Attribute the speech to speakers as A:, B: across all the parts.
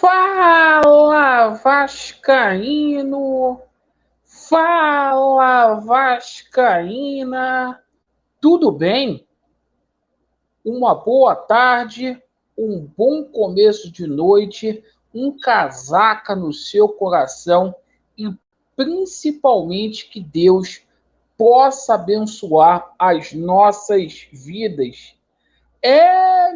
A: Fala, Vascaíno! Fala, Vascaína! Tudo bem? Uma boa tarde, um bom começo de noite, um casaca no seu coração e principalmente que Deus possa abençoar as nossas vidas.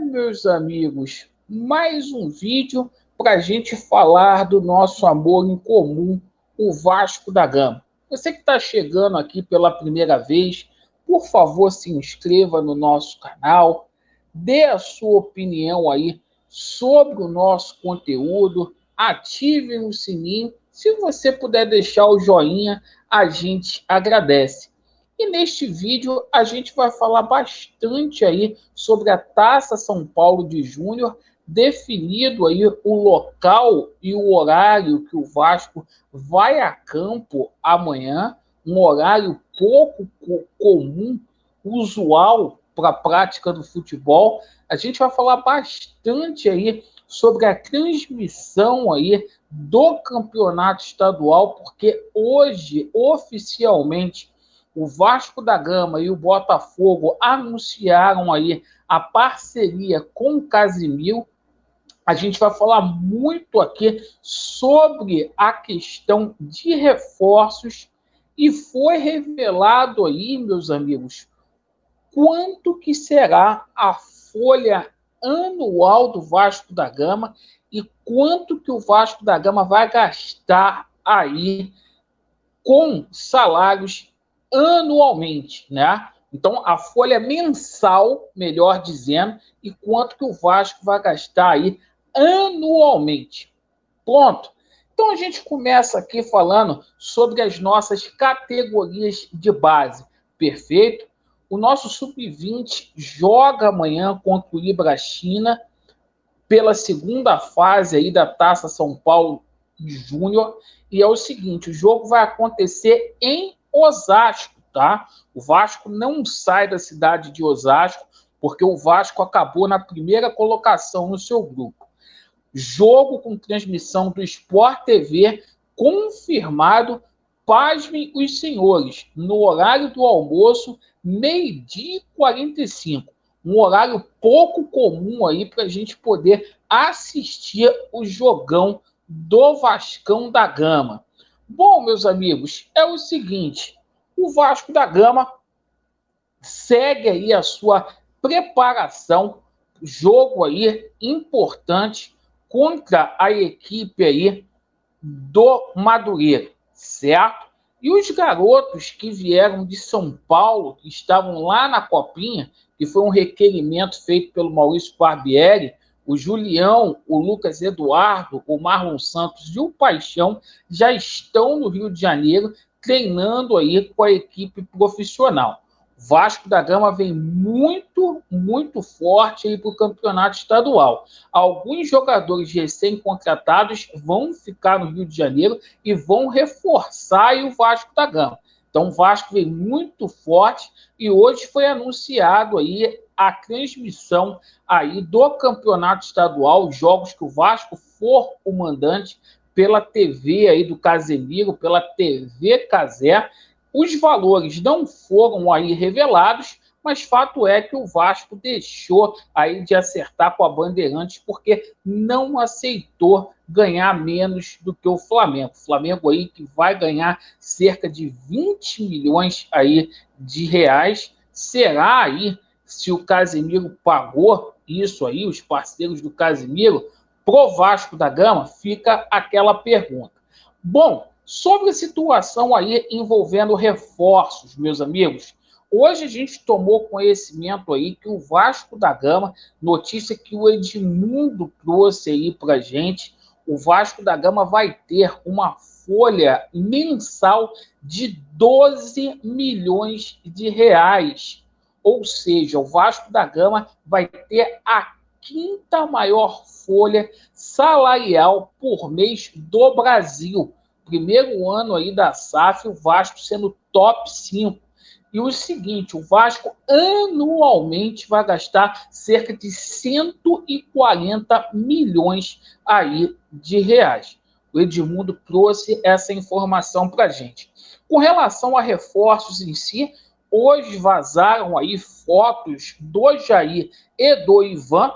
A: Meus amigos, mais um vídeo para a gente falar do nosso amor em comum, o Vasco da Gama. Você que está chegando aqui pela primeira vez, por favor, se inscreva no nosso canal, dê a sua opinião aí sobre o nosso conteúdo, ative o sininho. Se você puder deixar o joinha, a gente agradece. E neste vídeo a gente vai falar bastante aí sobre a Taça São Paulo de Júnior, definido aí o local e o horário que o Vasco vai a campo amanhã, um horário pouco comum, usual para a prática do futebol. A gente vai falar bastante aí sobre a transmissão aí do campeonato estadual, porque hoje, oficialmente, o Vasco da Gama e o Botafogo anunciaram aí a parceria com o Casimiro. A gente vai falar muito aqui sobre a questão de reforços e foi revelado aí, meus amigos, quanto que será a folha anual do Vasco da Gama e quanto que o Vasco da Gama vai gastar aí com salários anualmente, né? Então, a folha mensal, melhor dizendo, e quanto que o Vasco vai gastar aí anualmente. Pronto. Então, a gente começa aqui falando sobre as nossas categorias de base. Perfeito? O nosso Sub-20 joga amanhã contra o Ibrachina pela segunda fase aí da Taça São Paulo Júnior. E é o seguinte, o jogo vai acontecer em Osasco, tá? O Vasco não sai da cidade de Osasco, porque o Vasco acabou na primeira colocação no seu grupo. Jogo com transmissão do Sport TV, confirmado, pasmem os senhores, no horário do almoço, 12h45. Um horário pouco comum aí para a gente poder assistir o jogão do Vascão da Gama. Bom, meus amigos, é o seguinte, o Vasco da Gama segue aí a sua preparação, jogo aí importante contra a equipe aí do Madureira, certo? E os garotos que vieram de São Paulo, que estavam lá na Copinha, que foi um requerimento feito pelo Maurício Barbieri, o Julião, o Lucas Eduardo, o Marlon Santos e o Paixão já estão no Rio de Janeiro treinando aí com a equipe profissional. Vasco da Gama vem muito, muito forte aí para o campeonato estadual. Alguns jogadores recém-contratados vão ficar no Rio de Janeiro e vão reforçar aí o Vasco da Gama. Então, o Vasco vem muito forte e hoje foi anunciado aí a transmissão aí do campeonato estadual, jogos que o Vasco for o mandante pela TV aí do Casemiro, pela TV Casé. Os valores não foram aí revelados, mas fato é que o Vasco deixou aí de acertar com a Bandeirantes porque não aceitou ganhar menos do que o Flamengo. O Flamengo aí que vai ganhar cerca de 20 milhões aí de reais. Será aí, se o Casemiro pagou isso aí, os parceiros do Casemiro, pro Vasco da Gama? Fica aquela pergunta. Bom, sobre a situação aí envolvendo reforços, meus amigos, hoje a gente tomou conhecimento aí que o Vasco da Gama, notícia que o Edmundo trouxe aí pra gente, o Vasco da Gama vai ter uma folha mensal de 12 milhões de reais. Ou seja, o Vasco da Gama vai ter a quinta maior folha salarial por mês do Brasil. Primeiro ano aí da SAF, o Vasco sendo top 5. E o seguinte, o Vasco anualmente vai gastar cerca de 140 milhões aí de reais. O Edmundo trouxe essa informação para a gente. Com relação a reforços em si, hoje vazaram aí fotos do Jair e do Ivan.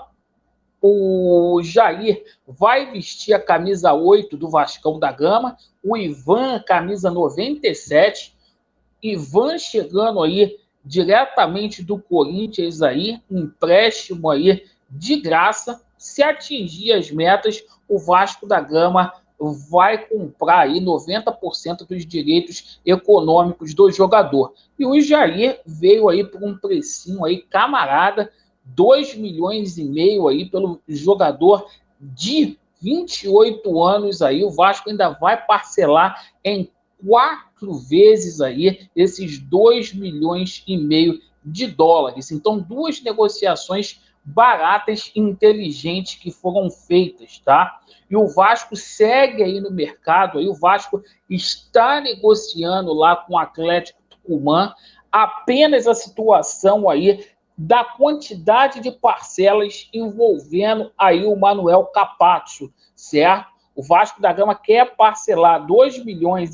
A: O Jair vai vestir a camisa 8 do Vascão da Gama, o Ivan camisa 97. Ivan chegando aí diretamente do Corinthians aí, empréstimo aí de graça. Se atingir as metas, o Vasco da Gama vai comprar aí 90% dos direitos econômicos do jogador. E o Jair veio aí por um precinho aí camarada, 2,5 milhões aí pelo jogador de 28 anos aí. O Vasco ainda vai parcelar em 4 vezes aí esses 2,5 milhões de dólares. Então, duas negociações baratas e inteligentes que foram feitas, tá? E o Vasco segue aí no mercado, aí o Vasco está negociando lá com o Atlético Tucumã. Apenas a situação aí da quantidade de parcelas envolvendo aí o Manuel Capazzo, certo? O Vasco da Gama quer parcelar 2,3 milhões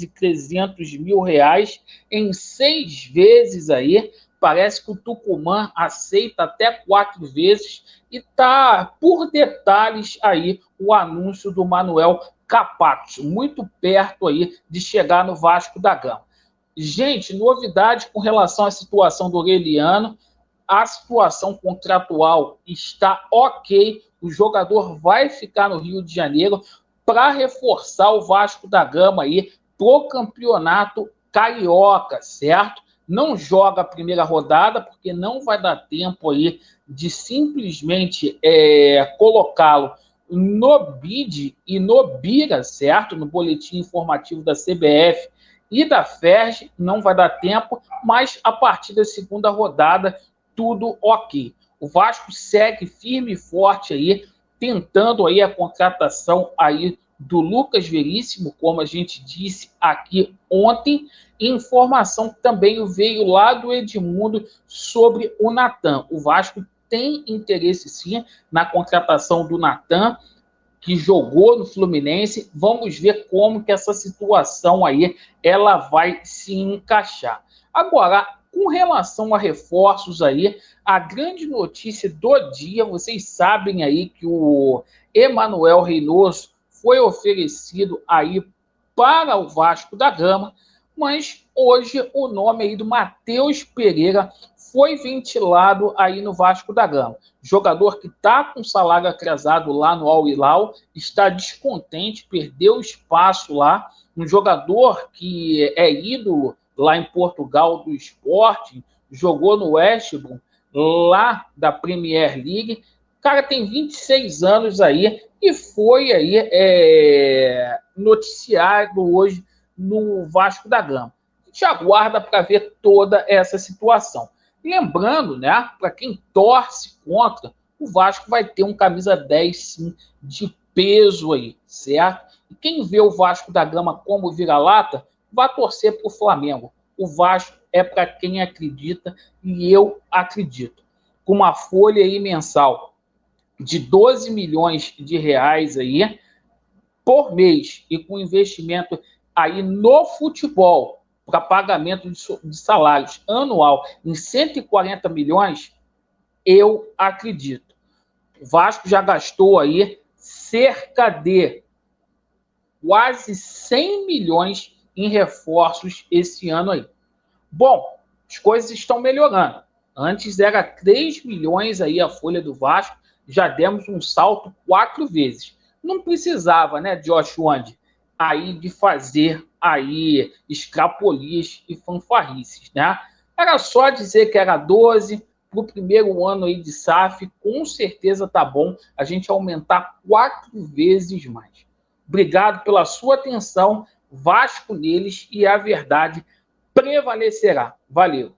A: reais em 6 vezes aí. Parece que o Tucumã aceita até 4 vezes e tá por detalhes aí o anúncio do Manuel Capazzo, muito perto aí de chegar no Vasco da Gama. Gente, novidade com relação à situação do Aureliano. A situação contratual está ok. O jogador vai ficar no Rio de Janeiro para reforçar o Vasco da Gama aí pro campeonato carioca, certo? Não joga a primeira rodada, porque não vai dar tempo aí de simplesmente colocá-lo no BID e no BIRA, certo? No boletim informativo da CBF e da FERJ, não vai dar tempo, mas a partir da segunda rodada, tudo ok. O Vasco segue firme e forte aí, tentando aí a contratação aí do Lucas Veríssimo, como a gente disse aqui ontem. Informação que também veio lá do Edmundo sobre o Natan. O Vasco tem interesse sim na contratação do Natan, que jogou no Fluminense. Vamos ver como que essa situação aí ela vai se encaixar. Agora, com relação a reforços aí, a grande notícia do dia, vocês sabem aí que o Emanuel Reynoso foi oferecido aí para o Vasco da Gama, mas hoje o nome aí do Matheus Pereira foi ventilado aí no Vasco da Gama. Jogador que está com salário atrasado lá no Al Hilal, está descontente, perdeu espaço lá. Um jogador que é ídolo lá em Portugal do Sporting, jogou no West Brom, lá da Premier League. O cara tem 26 anos aí e foi aí noticiado hoje no Vasco da Gama. A gente aguarda para ver toda essa situação. Lembrando, né, para quem torce contra, o Vasco vai ter um camisa 10 sim, de peso aí, certo? E quem vê o Vasco da Gama como vira-lata, vai torcer para o Flamengo. O Vasco é para quem acredita e eu acredito. Com uma folha aí mensal de 12 milhões de reais aí por mês e com investimento aí no futebol para pagamento de salários anual em 140 milhões, eu acredito. O Vasco já gastou aí cerca de quase 100 milhões em reforços esse ano aí. Bom, as coisas estão melhorando. Antes era 3 milhões aí a folha do Vasco, já demos um salto 4 vezes. Não precisava, né, Josh Wand, aí de fazer aí escapolias e fanfarrices, né? Era só dizer que era 12 para o primeiro ano aí de SAF, com certeza tá bom a gente aumentar 4 vezes mais. Obrigado pela sua atenção, Vasco neles e a verdade prevalecerá. Valeu!